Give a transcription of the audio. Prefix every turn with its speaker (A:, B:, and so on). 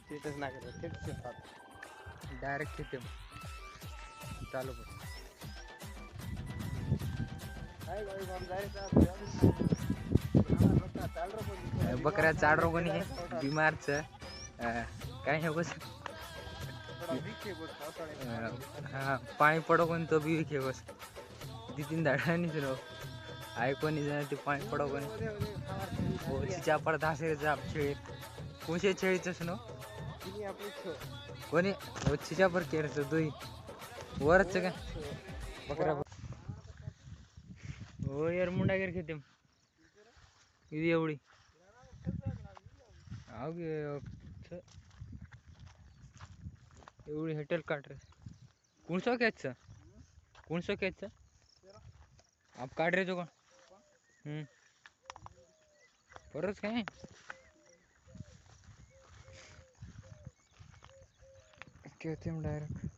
A: चेतच ना करत तेच शेतात
B: डायरेक्ट तिथे चालू कर.
A: काय गाडी काम जायचं चाल रे
B: बकऱ्या चाड कोणी बिमारच काय हे बस हा पाणी पडो कोणी तो बी विखे बस 2-3 दाडानी सुनो आय कोणी जाय ते पाणी पडो कोणी ओ चिचा पडता से जाप छेळी कोणशे छेळीच सुनो कोणी ओ चिचा पर केरच दुई वरच काय बकरा ओ यार मुंडा गेर खेते ఇది एवढी एवढी हॉटेल काट रे कौन सा कैच आप काट रहे जो कौन परस काय कहते हम डायरेक्ट